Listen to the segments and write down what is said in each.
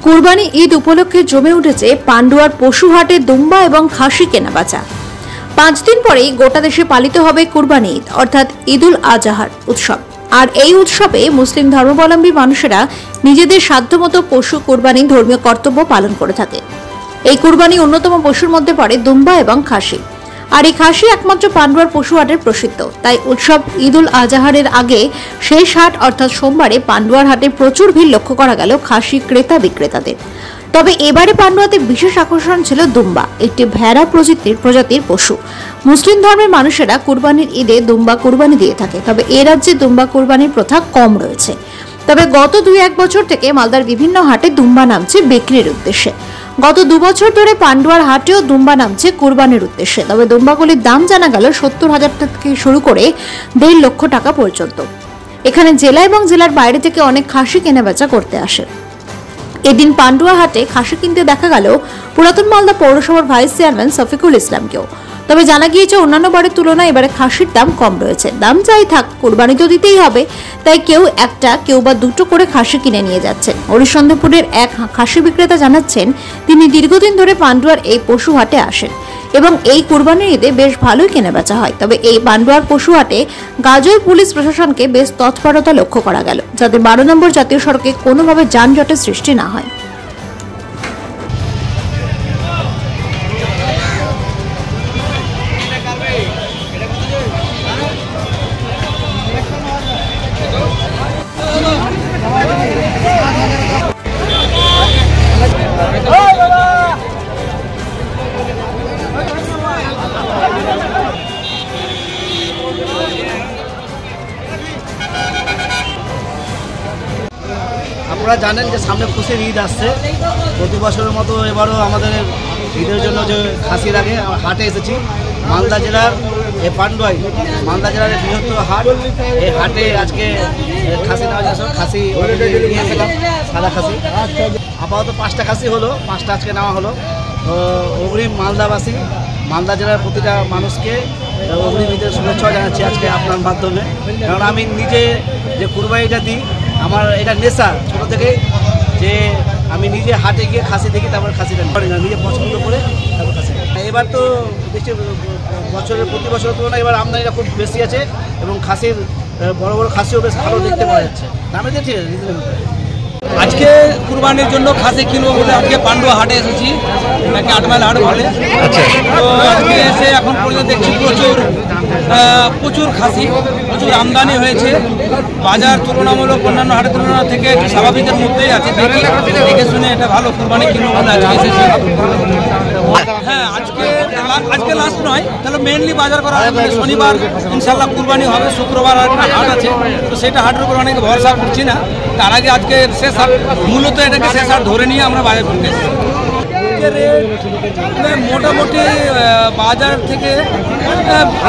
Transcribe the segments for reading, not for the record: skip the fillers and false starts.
কুরবানি ঈদ উপলক্ষে জমে উঠেছে পান্ডুয়ার পশুহাটে দুম্বা এবং খাসি কেনাবেচা। 5 দিন পরেই গোটা দেশে পালিত হবে কুরবানি ঈদ অর্থাৎ ঈদুল আজহার উৎসব। আর এই উৎসবে মুসলিম ধর্মাবলম্বী মানুষেরা নিজেদের সাধ্যমতো পশু কুরবানি ধর্মীয় কর্তব্য পালন করে থাকে। এই কুরবানি অন্যতম পশুর মধ্যে পড়ে দুম্বা এবং খাসি। আর এই খাসি একমাত্র পান্ডুয়ার পশুহাটের প্রসিদ্ধ। তাই উৎসব ঈদুল আজহারের আগে শেষ হাট অর্থাৎ সোমবারে পান্ডুয়ার হাটে প্রচুর ভিড় লক্ষ্য করা গেল খাসি ক্রেতা বিক্রেতাদের। তবে এবারে পান্ডুয়াতে বিশেষ আকর্ষণ ছিল দুম্বা, একটি ভেড়া প্রজাতির পশু। মুসলিম ধর্মের মানুষেরা কুরবানির ঈদে দুম্বা কুরবানি দিয়ে থাকে। তবে এ রাজ্যে দুম্বা কুরবানির প্রথা কম রয়েছে। তবে গত 2-1 বছর থেকে মালদার বিভিন্ন হাটে দুম্বা নামছে বিক্রির উদ্দেশ্যে। গত 2 বছর ধরে পান্ডুয়ার হাটেও দুম্বা নামছে কুরবানির উদ্দেশ্যে। তবে দুম্বাগুলির দাম জানা গেল 70,000 টাকা থেকে শুরু করে 1.5 লক্ষ টাকা পর্যন্ত। এখানে জেলা এবং জেলার বাইরে থেকে অনেক খাসি কেনাবেচা করতে আসে। এদিন পান্ডুয়া হাটে খাসি কিনতে দেখা গেল পুরাতন মালদা পৌরসভার ভাইস চেয়ারম্যান শফিকুল ইসলামকেও। তবে জানা গিয়েছে অন্যান্য বারের তুলনায় এবারে খাসির দাম কম রয়েছে। দাম যাই থাক, কুরবানি তো দিতেই হবে, তাই কেউ একটা কেউ বা দুটো করে খাসি কিনে নিয়ে যাচ্ছেন। হরিশ্চন্দ্রপুরের এক খাসি বিক্রেতা জানাচ্ছেন তিনি দীর্ঘদিন ধরে পান্ডুয়ার এই পশু হাটে আসেন এবং এই কুরবানির ঈদে বেশ ভালোই কেনাবেচা হয়। তবে এই পান্ডুয়ার পশু হাটে গাজল পুলিশ প্রশাসনকে বেশ তৎপরতা লক্ষ্য করা গেল, যাতে 12 নম্বর জাতীয় সড়কে কোনোভাবে যানজটের সৃষ্টি না হয়। আপনারা জানেন যে সামনে খুশির ঈদ আসছে। প্রতি বছরের মতো এবারও আমাদের ঈদের জন্য যে খাসির আগে হাটে এসেছি। মালদা জেলার পান্ডুয়ায় মালদা জেলার বৃহত্তর হাট। এই হাটে আজকে খাসি নেওয়া যাচ্ছে, খাসি নিয়ে এসেলাম, সাদা খাসি। আপাতত 5টা খাসি হলো, 5টা আজকে নেওয়া হলো। অগ্রিম মালদাবাসী, মালদা জেলার প্রতিটা মানুষকে অগ্রিম ঈদের শুভেচ্ছা জানাচ্ছি আজকে আপনার মাধ্যমে। কারণ আমি নিজে যে কুরবানিটা দিই, আমার এটা নেশা ছোটো থেকে, যে আমি নিজে হাটে গিয়ে খাসি দেখি, তারপর খাসিটা নিজে পছন্দ করে তারপর খাসি। এবার তো দেখছি প্রতি বছরের তুলনায় এবার আমদানিটা খুব বেশি আছে এবং খাসির বড় বড় খাসিও বেশ ভালো দেখতে পাওয়া যাচ্ছে। দামে দিয়ে ঠিক আছে। আজকে কুরবানির জন্য খাসি কিনবো বলে আজকে পান্ডুয়া হাটে এসেছি, নাকি 8 মাইল হাট বলে। তো আজকে এসে এখন পর্যন্ত দেখছি প্রচুর খাসি, প্রচুর আমদানি হয়েছে। বাজার তুলনামূলক অন্যান্য হাটের তুলনা থেকে একটু স্বাভাবিকের মধ্যেই আছে। দেখে শুনে এটা ভালো কুরবানি কিনবো বলে আজকে এসেছি। হ্যাঁ, আজকে লাস্ট নয়, তাহলে মেনলি বাজার করা হবে। শনিবার ইনশাল্লাহ কুরবানি হবে, শুক্রবার একটা হাট আছে, তো সেটা হাটের উপর অনেক ভরসা করছি না। তার আগে আজকে শেষ হাট, মূলত এটাকে শেষ হাট ধরে নিয়ে আমরা বাজার করতে এসেছি। মোটামুটি বাজার থেকে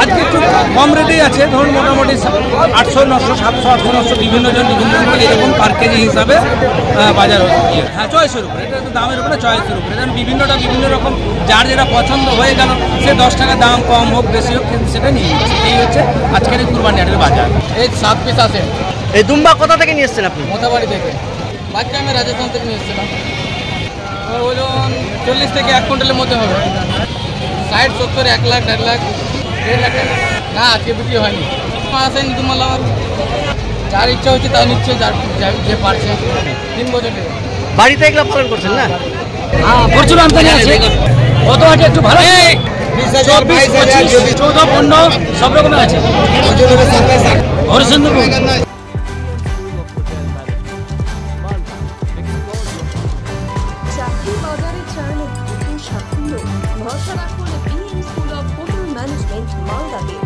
আজকে একটু কম রেটেই আছে। ধরুন মোটামুটি 800, 900, 700, 800, 900 বিভিন্ন এরকম পার কেজি হিসাবে বাজার হচ্ছে। হ্যাঁ, চয়েসের উপরে, এটা তো দামের উপরে, চয়েসের উপরে। যেমন বিভিন্নটা বিভিন্ন রকম, যার যেটা পছন্দ হয়ে গেল সে 10 টাকা দাম কম হোক বেশি হোক কিন্তু সেটা নিয়ে নিচ্ছে। এই হচ্ছে আজকের এই কুরবানি হাটের বাজার। এই 7 পিস আছে। এই দুম্বা কোথা থেকে নিয়ে এসছেন আপনি? মোথাবাড়ি থেকে। বাচ্চা আমি রাজস্থান থেকে নিয়ে এসেছিলাম। ওর ওজন 40 থেকে 1 কুইন্টালের মধ্যে হবে। 60, 70, 1 লাখ, 1.5 লাখ, 1.5 লাখ। না, আজকে বিক্রি হয়নি। আসেনি দুম্বা লাভার, যার ইচ্ছা হচ্ছে তা নিচ্ছে, যে পারছে। 3 বছর থেকে বাড়িতে এগুলো পালন করছেন না? হ্যাঁ, প্রচুর আমদানি আছে। কত আছে একটু ভালো, 24, 25, 14, 15 সব রকমের আছে। হরিশ্চন্দ্রপুর ভরসা রাখুন BM school of hotel management মালদাতে।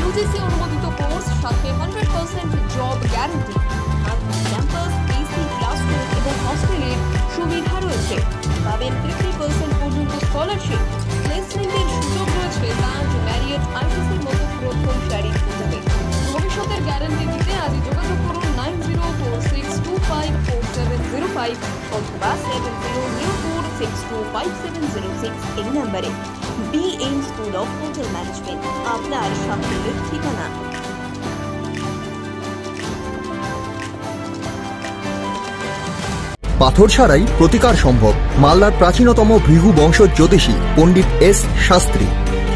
ইউজিসি অনুমোদিত কোর্স, সাথে 100% জব গ্যারান্টি। আর ক্যাম্পাস, এসি ক্লাসরুম এবং হস্টেলের সুবিধা রয়েছে। পাবেন 50% পর্যন্ত স্কলারশিপ। প্লেসমেন্টের সুযোগ রয়েছে তাজ, ম্যারিয়ট, আইটিসির মতো প্রথম সারির হোটেলে। ভবিষ্যতের গ্যারান্টি দিতে আজই যোগাযোগ করুন 9046254705 অথবা 7004625706 এই নম্বরে। BM school of hotel management, আপনার সাফল্যের ঠিকানা। পাথর ছাড়াই প্রতিকার সম্ভব। মালদার প্রাচীনতম ভৃগু বংশ জ্যোতিষী পণ্ডিত এস শাস্ত্রী।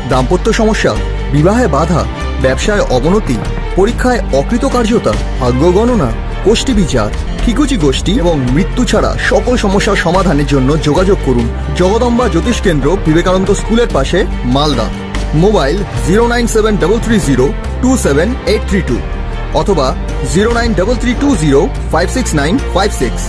দাম্পত্য সমস্যা, বিবাহে বাধা, ব্যবসায় অবনতি, পরীক্ষায় অকৃতকার্যতা, ভাগ্য গণনা, গোষ্ঠী বিচার, ঠিকুচি গোষ্ঠী এবং মৃত্যু ছাড়া সকল সমস্যার সমাধানের জন্য যোগাযোগ করুন জগদম্বা জ্যোতিষ কেন্দ্র, বিবেকানন্দ স্কুলের পাশে, মালদা। মোবাইল 09730278332 অথবা 09332056956।